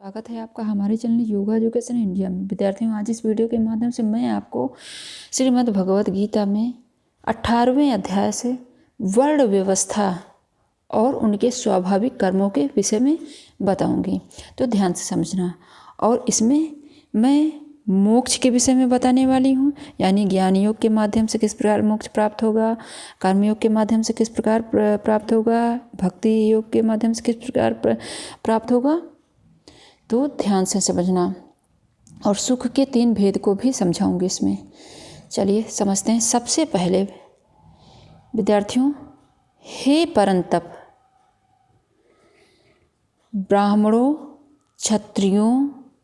स्वागत है आपका हमारे चैनल योगा एजुकेशन इंडिया में। विद्यार्थियों, आज इस वीडियो के माध्यम से मैं आपको श्रीमद् भगवत गीता में 18वें अध्याय से वर्ण व्यवस्था और उनके स्वाभाविक कर्मों के विषय में बताऊंगी, तो ध्यान से समझना। और इसमें मैं मोक्ष के विषय में बताने वाली हूँ, यानी ज्ञान योग के माध्यम से किस प्रकार मोक्ष प्राप्त होगा, कर्मयोग के माध्यम से किस प्रकार प्राप्त होगा, भक्ति योग के माध्यम से किस प्रकार प्राप्त होगा, तो ध्यान से समझना। और सुख के 3 भेद को भी समझाऊंगी इसमें। चलिए समझते हैं। सबसे पहले विद्यार्थियों, हे परंतप, ब्राह्मणों, क्षत्रियों,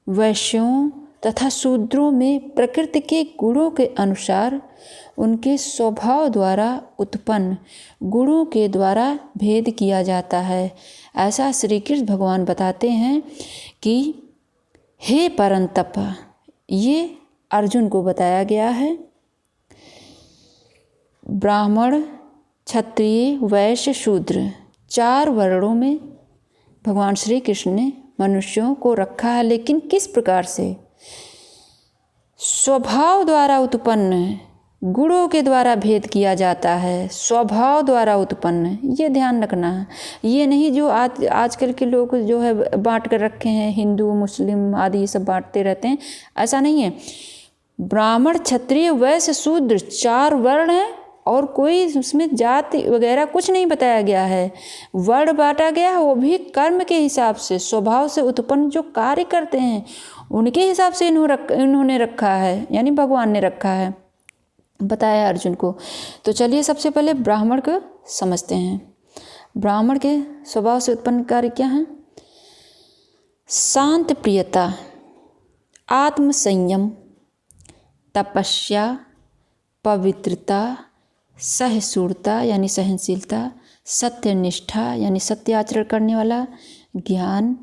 वैश्यों तथा शूद्रों में प्रकृति के गुणों के अनुसार उनके स्वभाव द्वारा उत्पन्न गुणों के द्वारा भेद किया जाता है। ऐसा श्री कृष्ण भगवान बताते हैं कि हे परंतप, ये अर्जुन को बताया गया है। ब्राह्मण, क्षत्रिय, वैश्य, शूद्र 4 वर्णों में भगवान श्री कृष्ण ने मनुष्यों को रखा है। लेकिन किस प्रकार से? स्वभाव द्वारा उत्पन्न गुणों के द्वारा भेद किया जाता है। स्वभाव द्वारा उत्पन्न, ये ध्यान रखना है। ये नहीं जो आजकल के लोग जो है बांट कर रखे हैं, हिंदू मुस्लिम आदि ये सब बांटते रहते हैं, ऐसा नहीं है। ब्राह्मण, क्षत्रिय, वैश्य, शूद्र 4 वर्ण हैं और कोई उसमें जाति वगैरह कुछ नहीं बताया गया है। वर्ण बांटा गया है, वो भी कर्म के हिसाब से, स्वभाव से उत्पन्न जो कार्य करते हैं उनके हिसाब से इन्होंने रखा है, यानी भगवान ने रखा है, बताया अर्जुन को। तो चलिए सबसे पहले ब्राह्मण को समझते हैं। ब्राह्मण के स्वभाव से उत्पन्न कार्य क्या हैं? शांत प्रियता, आत्म संयम, तपस्या, पवित्रता, सहिष्णुता यानी सहनशीलता, सत्यनिष्ठा यानी सत्य आचरण करने वाला, ज्ञान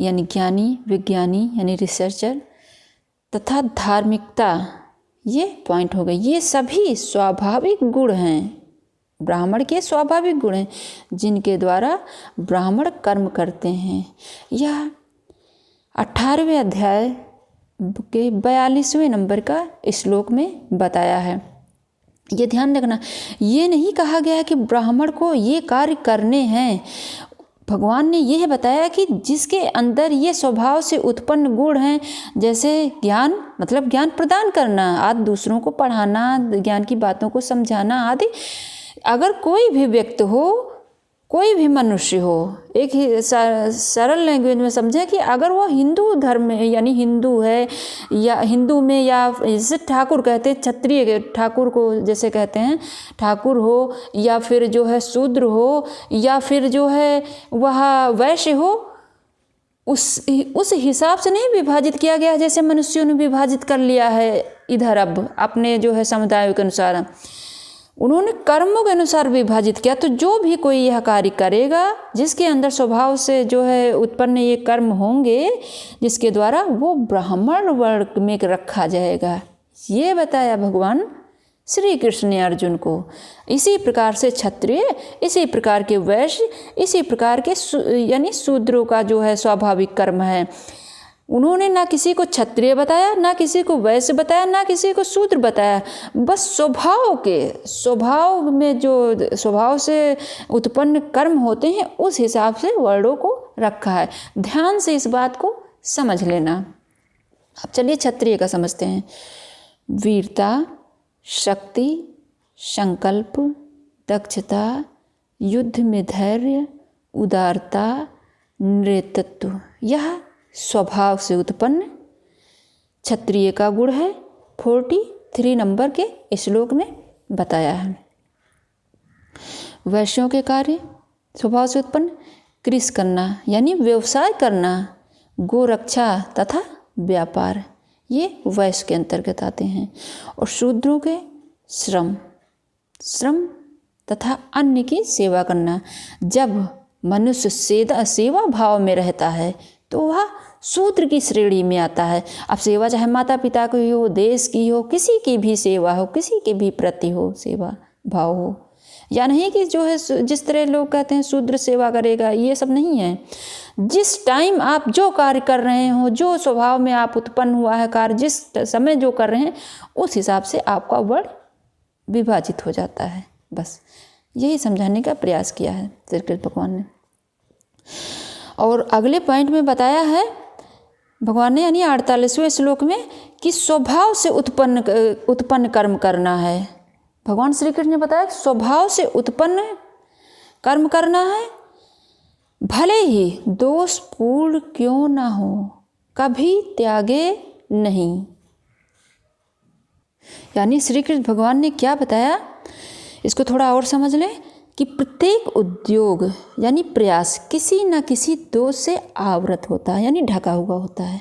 यानी ज्ञानी, विज्ञानी यानी रिसर्चर, तथा धार्मिकता, ये पॉइंट हो गए। ये सभी स्वाभाविक गुण हैं, ब्राह्मण के स्वाभाविक गुण हैं जिनके द्वारा ब्राह्मण कर्म करते हैं। यह 18वें अध्याय के 42वें नंबर का श्लोक में बताया है। ये ध्यान रखना, ये नहीं कहा गया कि ब्राह्मण को ये कार्य करने हैं। भगवान ने यह बताया कि जिसके अंदर ये स्वभाव से उत्पन्न गुण हैं, जैसे ज्ञान मतलब ज्ञान प्रदान करना, आदि दूसरों को पढ़ाना, ज्ञान की बातों को समझाना आदि। अगर कोई भी व्यक्ति हो, कोई भी मनुष्य हो, एक ही सरल लैंग्वेज में समझें कि अगर वो हिंदू धर्म में यानी हिंदू है, या हिंदू में, या जैसे ठाकुर कहते हैं, क्षत्रिय ठाकुर को जैसे कहते हैं, ठाकुर हो, या फिर जो है शूद्र हो, या फिर जो है वह वैश्य हो, उस हिसाब से नहीं विभाजित किया गया जैसे मनुष्यों ने विभाजित कर लिया है इधर। अब अपने जो है समुदाय के अनुसार उन्होंने कर्मों के अनुसार विभाजित किया। तो जो भी कोई यह कार्य करेगा, जिसके अंदर स्वभाव से जो है उत्पन्न ये कर्म होंगे, जिसके द्वारा वो ब्राह्मण वर्ग में रखा जाएगा, ये बताया भगवान श्री कृष्ण ने अर्जुन को। इसी प्रकार से क्षत्रिय, इसी प्रकार के वैश्य, इसी प्रकार के यानी शूद्रों का जो है स्वाभाविक कर्म है। उन्होंने ना किसी को क्षत्रिय बताया, ना किसी को वैश्य बताया, ना किसी को शूद्र बताया। बस स्वभाव में जो स्वभाव से उत्पन्न कर्म होते हैं उस हिसाब से वर्णों को रखा है। ध्यान से इस बात को समझ लेना। अब चलिए क्षत्रिय का समझते हैं। वीरता, शक्ति, संकल्प, दक्षता, युद्ध में धैर्य, उदारता, नृतत्व, यह स्वभाव से उत्पन्न क्षत्रिय का गुण है। 43 नंबर के श्लोक में बताया है। वैश्यों के कार्य स्वभाव से उत्पन्न कृषि करना यानी व्यवसाय करना, गोरक्षा तथा व्यापार, ये वैश्य के अंतर्गत आते हैं। और शूद्रों के श्रम तथा अन्य की सेवा करना। जब मनुष्य सेवा भाव में रहता है तो वह शूद्र की श्रेणी में आता है। अब सेवा चाहे माता पिता की हो, देश की हो, किसी की भी सेवा हो, किसी के भी प्रति हो, सेवा भाव हो, या नहीं कि जो है जिस तरह लोग कहते हैं शूद्र सेवा करेगा, ये सब नहीं है। जिस टाइम आप जो कार्य कर रहे हो, जो स्वभाव में आप उत्पन्न हुआ है कार्य, जिस समय जो कर रहे हैं, उस हिसाब से आपका वर्ण विभाजित हो जाता है। बस यही समझाने का प्रयास किया है श्री कृष्ण भगवान ने। और अगले पॉइंट में बताया है भगवान ने, यानी 48वें श्लोक में, कि स्वभाव से उत्पन्न कर्म करना है। भगवान श्री कृष्ण ने बताया कि स्वभाव से उत्पन्न कर्म करना है, भले ही दोषपूर्ण क्यों ना हो, कभी त्यागे नहीं। यानी श्री कृष्ण भगवान ने क्या बताया, इसको थोड़ा और समझ लें कि प्रत्येक उद्योग यानी प्रयास किसी न किसी दोष से आवृत होता है, यानी ढका हुआ होता है।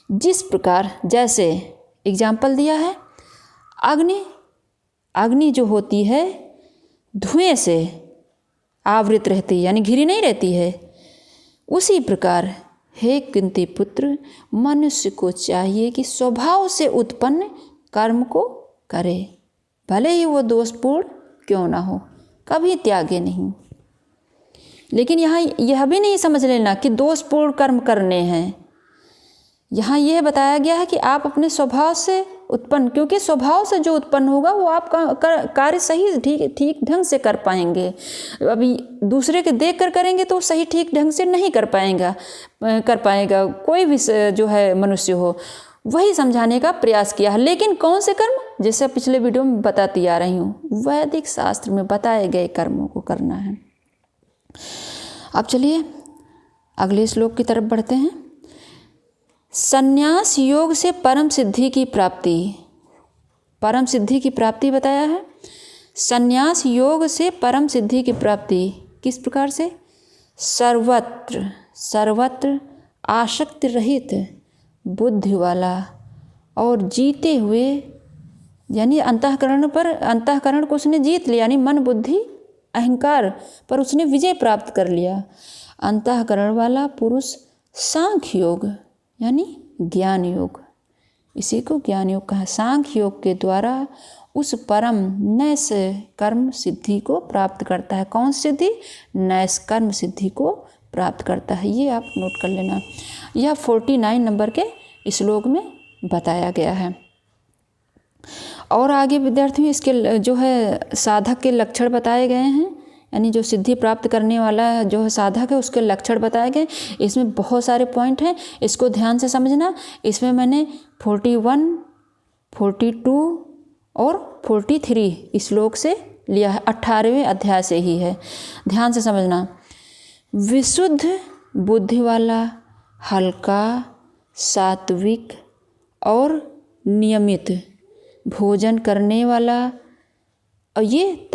जिस प्रकार, जैसे एग्जाम्पल दिया है, अग्नि जो होती है धुएं से आवृत रहती है, यानी घिरी नहीं रहती है। उसी प्रकार हे कुंती पुत्र, मनुष्य को चाहिए कि स्वभाव से उत्पन्न कर्म को करे, भले ही वो दोषपूर्ण क्यों ना हो, कभी त्यागे नहीं। लेकिन यहाँ यह भी नहीं समझ लेना कि दोषपूर्ण कर्म करने हैं। यहाँ यह बताया गया है कि आप अपने स्वभाव से उत्पन्न, क्योंकि स्वभाव से जो उत्पन्न होगा वो आप कार्य सही ठीक ढंग से कर पाएंगे। अभी दूसरे के देख कर करेंगे तो सही ठीक ढंग से नहीं कर पाएगा कोई भी जो है मनुष्य हो। वही समझाने का प्रयास किया है। लेकिन कौन से कर्म, जैसे पिछले वीडियो में बताती आ रही हूँ, वैदिक शास्त्र में बताए गए कर्मों को करना है। अब चलिए अगले श्लोक की तरफ बढ़ते हैं। संन्यास योग से परम सिद्धि की प्राप्ति बताया है। संन्यास योग से परम सिद्धि की प्राप्ति किस प्रकार से? सर्वत्र आसक्ति रहित बुद्धि वाला और जीते हुए, यानी अंतःकरण को उसने जीत लिया, यानी मन बुद्धि अहंकार पर उसने विजय प्राप्त कर लिया। अंतःकरण वाला पुरुष सांख्य योग यानी ज्ञान योग, इसी को ज्ञान योग कहा। सांख्य योग के द्वारा उस परम नैस कर्म सिद्धि को प्राप्त करता है। कौन सिद्धि? नैस कर्म सिद्धि को प्राप्त करता है। ये आप नोट कर लेना। यह 49 नंबर के श्लोक में बताया गया है। और आगे विद्यार्थियों इसके जो है साधक के लक्षण बताए गए हैं, यानी जो सिद्धि प्राप्त करने वाला जो है साधक है उसके लक्षण बताए गए। इसमें बहुत सारे पॉइंट हैं, इसको ध्यान से समझना। इसमें मैंने 41, 42 और 43 श्लोक से लिया है, 18वें अध्याय से ही है, ध्यान से समझना। विशुद्ध बुद्धि वाला, हल्का, सात्विक और नियमित भोजन करने वाला, और ये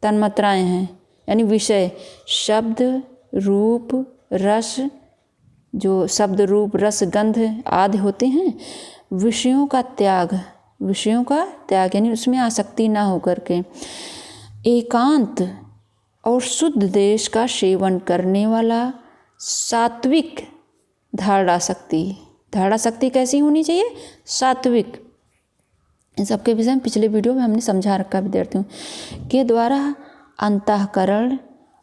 तन्मात्राएं हैं, यानी विषय, शब्द रूप रस, जो शब्द रूप रस गंध आदि होते हैं, विषयों का त्याग यानी उसमें आसक्ति ना होकर के, एकांत और शुद्ध देश का सेवन करने वाला, सात्विक धारणा शक्ति कैसी होनी चाहिए? सात्विक। इन सबके विषय में पिछले वीडियो में हमने समझा रखा विद्यार्थियों के द्वारा अंतःकरण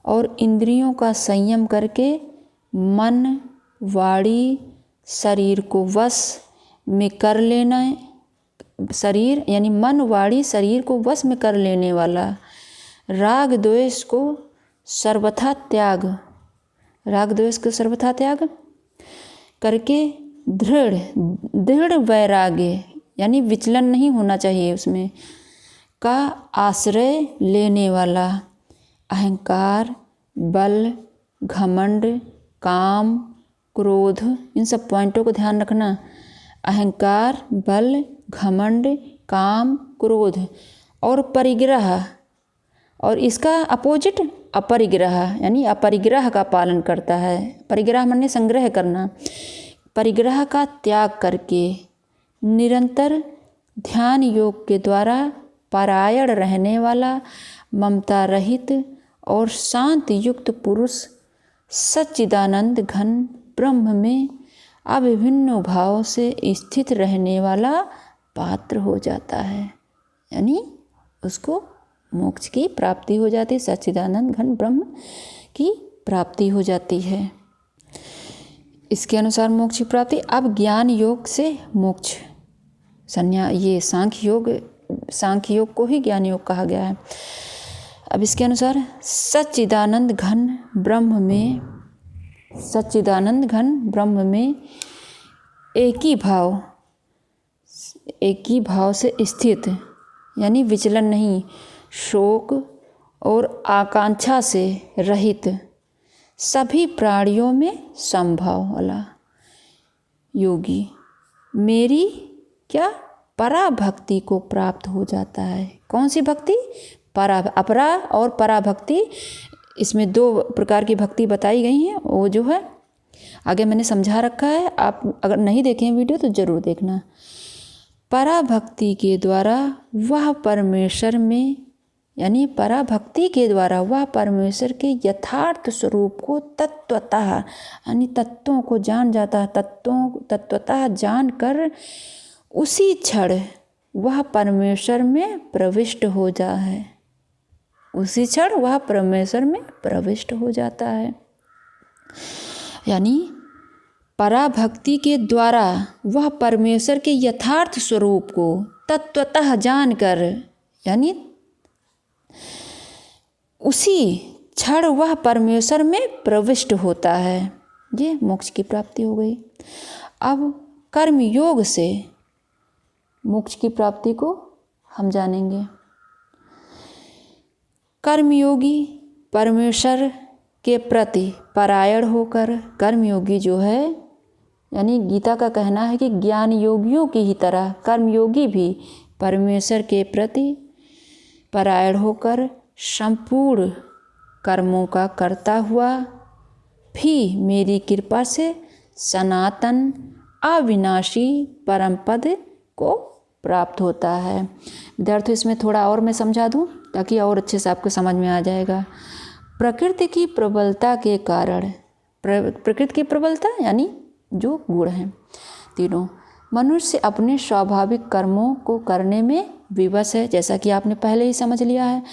और इंद्रियों का संयम करके मन वाणी शरीर को वश में कर लेना, शरीर यानी मन वाणी शरीर को वश में कर लेने वाला, राग द्वेष को सर्वथा त्याग करके दृढ़ वैराग्य यानी विचलन नहीं होना चाहिए उसमें का आश्रय लेने वाला, अहंकार, बल, घमंड, काम, क्रोध, इन सब पॉइंटों को ध्यान रखना। अहंकार, बल, घमंड, काम, क्रोध और परिग्रह, और इसका अपोजिट अपरिग्रह, यानी अपरिग्रह का पालन करता है। परिग्रह माने संग्रह करना। परिग्रह का त्याग करके निरंतर ध्यान योग के द्वारा परायण रहने वाला, ममता रहित और शांति युक्त पुरुष सच्चिदानंद घन ब्रह्म में अभिन्न भाव से स्थित रहने वाला पात्र हो जाता है, यानी उसको मोक्ष की प्राप्ति हो जाती है, सच्चिदानंद घन ब्रह्म की प्राप्ति हो जाती है। इसके अनुसार मोक्ष की प्राप्ति। अब ज्ञान योग से मोक्ष ये सांख्य योग को ही ज्ञान योग कहा गया है। अब इसके अनुसार सच्चिदानंद घन ब्रह्म में एक ही भाव से स्थित, यानी विचलन नहीं, शोक और आकांक्षा से रहित, सभी प्राणियों में समभाव वाला योगी मेरी पराभक्ति को प्राप्त हो जाता है। कौन सी भक्ति? अपरा और पराभक्ति, इसमें 2 प्रकार की भक्ति बताई गई हैं। वो जो है आगे मैंने समझा रखा है, आप अगर नहीं देखें वीडियो तो ज़रूर देखना। पराभक्ति के द्वारा वह परमेश्वर में, यानी पराभक्ति के द्वारा वह परमेश्वर के यथार्थ स्वरूप को तत्वतः, यानी तत्वों को जान जाता है, तत्वतः जानकर उसी क्षण वह परमेश्वर में प्रविष्ट हो जाता है। यानी पराभक्ति के द्वारा वह परमेश्वर के यथार्थ स्वरूप को तत्वतः जानकर, यानी उसी क्षण वह परमेश्वर में प्रविष्ट होता है। ये मोक्ष की प्राप्ति हो गई। अब कर्म योग से मोक्ष की प्राप्ति को हम जानेंगे। कर्मयोगी परमेश्वर के प्रति परायण होकर, कर्मयोगी जो है, यानी गीता का कहना है कि ज्ञान योगियों की ही तरह कर्मयोगी भी परमेश्वर के प्रति परायण होकर संपूर्ण कर्मों का करता हुआ भी मेरी कृपा से सनातन अविनाशी परम पद को प्राप्त होता है। विद्यार्थियों, इसमें थोड़ा और मैं समझा दूं ताकि और अच्छे से आपको समझ में आ जाएगा। प्रकृति की प्रबलता के कारण, प्रकृति की प्रबलता यानी जो गुण हैं तीनों, मनुष्य अपने स्वाभाविक कर्मों को करने में विवश है, जैसा कि आपने पहले ही समझ लिया है।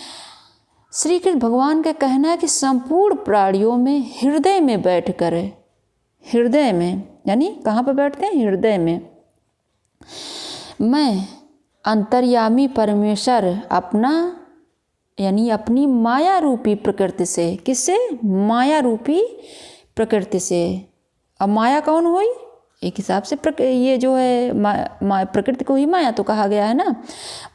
श्री कृष्ण भगवान का कहना है कि संपूर्ण प्राणियों में हृदय में बैठकर, हृदय में यानी कहाँ पर बैठते हैं? हृदय में। मैं अंतर्यामी परमेश्वर अपना, यानी अपनी माया रूपी प्रकृति से, किससे? माया रूपी प्रकृति से। अब माया कौन हुई? एक हिसाब से ये जो है प्रकृति को ही माया तो कहा गया है ना।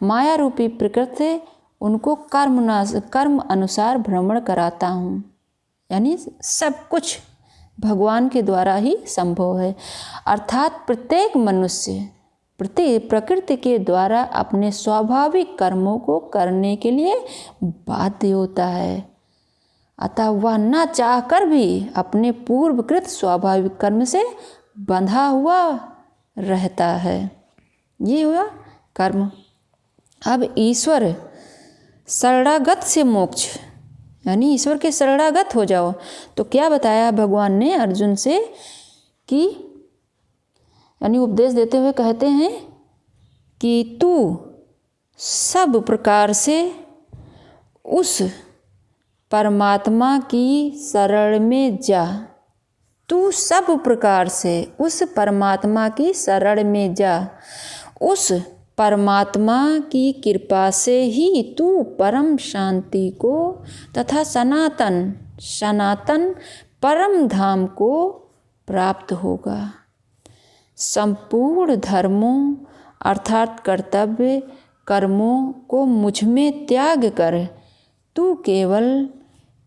माया रूपी प्रकृति से उनको कर्म अनुसार भ्रमण कराता हूँ, यानी सब कुछ भगवान के द्वारा ही संभव है। अर्थात प्रत्येक मनुष्य प्रकृति के द्वारा अपने स्वाभाविक कर्मों को करने के लिए बाध्य होता है, अतः वह न चाहकर भी अपने पूर्वकृत स्वाभाविक कर्म से बंधा हुआ रहता है। ये हुआ कर्म। अब ईश्वर शरणागत से मोक्ष, यानी ईश्वर के शरणागत हो जाओ। तो क्या बताया भगवान ने अर्जुन से कि, यानी उपदेश देते हुए कहते हैं कि तू सब प्रकार से उस परमात्मा की शरण में जा, तू सब प्रकार से उस परमात्मा की शरण में जा। उस परमात्मा की कृपा से ही तू परम शांति को तथा सनातन परम धाम को प्राप्त होगा। संपूर्ण धर्मों अर्थात कर्तव्य कर्मों को मुझ में त्याग कर तू केवल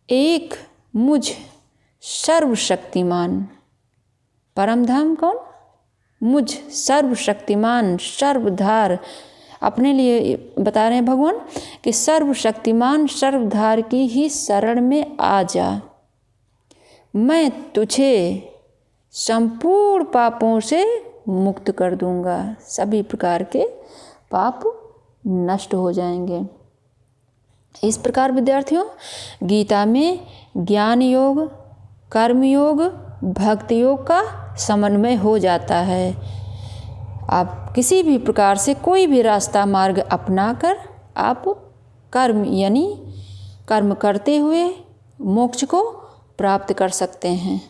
एक मुझ सर्वशक्तिमान, परम धाम कौन? मुझ सर्वशक्तिमान सर्वधार, अपने लिए बता रहे हैं भगवान कि सर्वशक्तिमान सर्वधार की ही शरण में आ जा। मैं तुझे संपूर्ण पापों से मुक्त कर दूंगा, सभी प्रकार के पाप नष्ट हो जाएंगे। इस प्रकार विद्यार्थियों, गीता में ज्ञान योग, कर्म योग, भक्ति योग का समन्वय हो जाता है। आप किसी भी प्रकार से कोई भी रास्ता मार्ग अपनाकर आप कर्म यानी कर्म करते हुए मोक्ष को प्राप्त कर सकते हैं।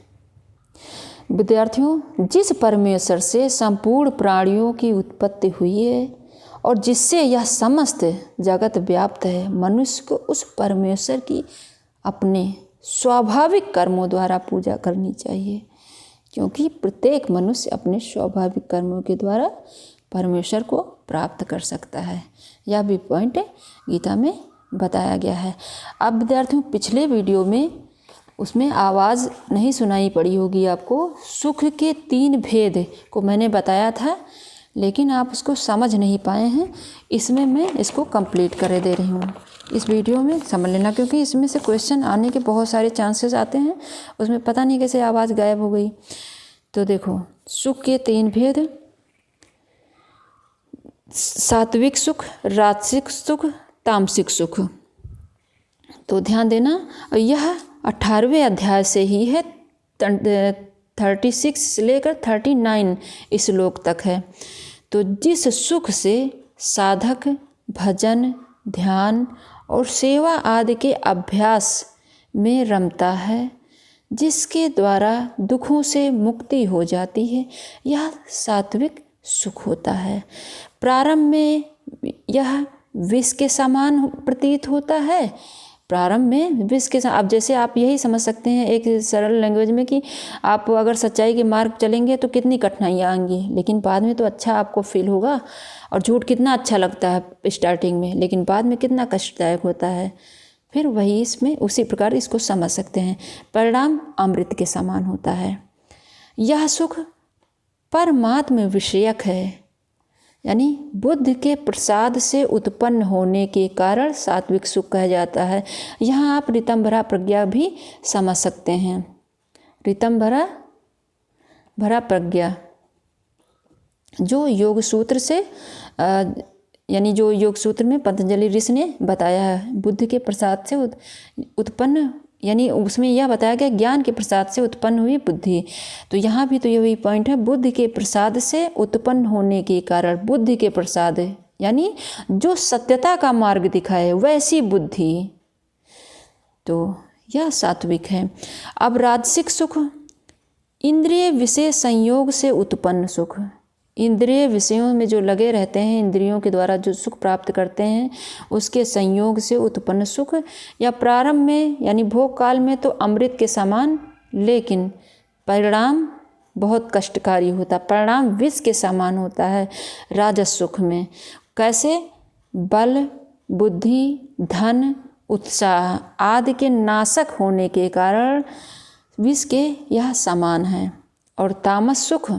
विद्यार्थियों, जिस परमेश्वर से संपूर्ण प्राणियों की उत्पत्ति हुई है और जिससे यह समस्त जगत व्याप्त है, मनुष्य को उस परमेश्वर की अपने स्वाभाविक कर्मों द्वारा पूजा करनी चाहिए, क्योंकि प्रत्येक मनुष्य अपने स्वाभाविक कर्मों के द्वारा परमेश्वर को प्राप्त कर सकता है। यह भी पॉइंट गीता में बताया गया है। अब विद्यार्थियों, पिछले वीडियो में उसमें आवाज़ नहीं सुनाई पड़ी होगी आपको, सुख के 3 भेद को मैंने बताया था, लेकिन आप उसको समझ नहीं पाए हैं। इसमें मैं इसको कंप्लीट कर दे रही हूँ, इस वीडियो में समझ लेना, क्योंकि इसमें से क्वेश्चन आने के बहुत सारे चांसेस आते हैं। उसमें पता नहीं कैसे आवाज़ गायब हो गई। तो देखो, सुख के 3 भेद, सात्विक सुख, राजसिक सुख, तामसिक सुख। तो ध्यान देना, और यह 18वें अध्याय से ही है, 36 से लेकर 39 श्लोक तक है। तो जिस सुख से साधक भजन, ध्यान और सेवा आदि के अभ्यास में रमता है, जिसके द्वारा दुखों से मुक्ति हो जाती है, यह सात्विक सुख होता है। प्रारंभ में यह विष के समान प्रतीत होता है। प्रारंभ में विष के साथ, अब जैसे आप यही समझ सकते हैं एक सरल लैंग्वेज में कि आप अगर सच्चाई के मार्ग चलेंगे तो कितनी कठिनाइयाँ आएंगी, लेकिन बाद में तो अच्छा आपको फील होगा। और झूठ कितना अच्छा लगता है स्टार्टिंग में, लेकिन बाद में कितना कष्टदायक होता है। फिर वही इसमें उसी प्रकार इसको समझ सकते हैं। परिणाम अमृत के समान होता है। यह सुख परमात्म विषयक है, यानी बुद्ध के प्रसाद से उत्पन्न होने के कारण सात्विक सुख कहा जाता है। यहाँ आप ऋतंभरा प्रज्ञा भी समझ सकते हैं। ऋतंभरा प्रज्ञा जो योग सूत्र से यानी जो योग सूत्र में पतंजलि ऋषि ने बताया है, बुद्ध के प्रसाद से उत्पन्न, यानी उसमें यह बताया गया ज्ञान के प्रसाद से उत्पन्न हुई बुद्धि। तो यहाँ भी तो यही पॉइंट है, बुद्ध के प्रसाद से उत्पन्न होने के कारण, बुद्ध के प्रसाद यानी जो सत्यता का मार्ग दिखाए वैसी बुद्धि, तो यह सात्विक है। अब राजसिक सुख, इंद्रिय विषय संयोग से उत्पन्न सुख। इंद्रिय विषयों में जो लगे रहते हैं, इंद्रियों के द्वारा जो सुख प्राप्त करते हैं, उसके संयोग से उत्पन्न सुख, या प्रारंभ में यानी भोग काल में तो अमृत के समान, लेकिन परिणाम बहुत कष्टकारी होता, परिणाम विष के समान होता है राजस सुख में। कैसे? बल, बुद्धि, धन, उत्साह आदि के नाशक होने के कारण विष के यह समान है। और तामस सुख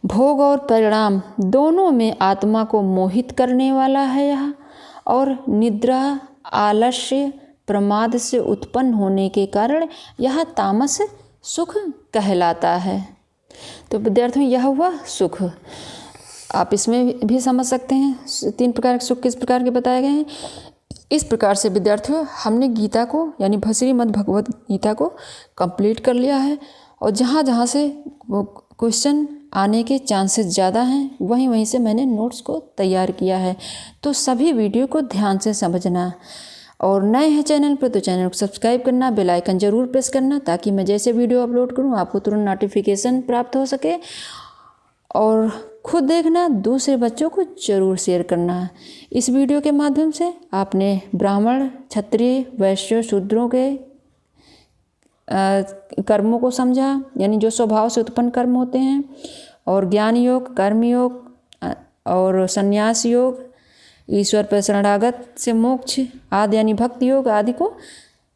भोग और परिणाम दोनों में आत्मा को मोहित करने वाला है यह, और निद्रा, आलस्य, प्रमाद से उत्पन्न होने के कारण यह तामस सुख कहलाता है। तो विद्यार्थियों, यह हुआ सुख। आप इसमें भी समझ सकते हैं 3 प्रकार के सुख किस प्रकार के बताए गए हैं। इस प्रकार से विद्यार्थियों, हमने गीता को यानी श्रीमद् भगवद गीता को कंप्लीट कर लिया है। और जहाँ जहाँ से क्वेश्चन आने के चांसेस ज़्यादा हैं, वहीं वहीं से मैंने नोट्स को तैयार किया है। तो सभी वीडियो को ध्यान से समझना, और नए हैं चैनल पर तो चैनल को सब्सक्राइब करना, बेल आइकन ज़रूर प्रेस करना, ताकि मैं जैसे वीडियो अपलोड करूँ आपको तुरंत नोटिफिकेशन प्राप्त हो सके। और खुद देखना, दूसरे बच्चों को ज़रूर शेयर करना। इस वीडियो के माध्यम से आपने ब्राह्मण, क्षत्रिय, वैश्य, शूद्रों के कर्मों को समझा, यानी जो स्वभाव से उत्पन्न कर्म होते हैं, और ज्ञान योग, कर्म योग और संन्यास योग, ईश्वर पर शरणागत से मोक्ष आदि यानी भक्ति योग आदि को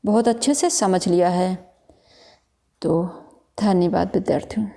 बहुत अच्छे से समझ लिया है। तो धन्यवाद विद्यार्थियों।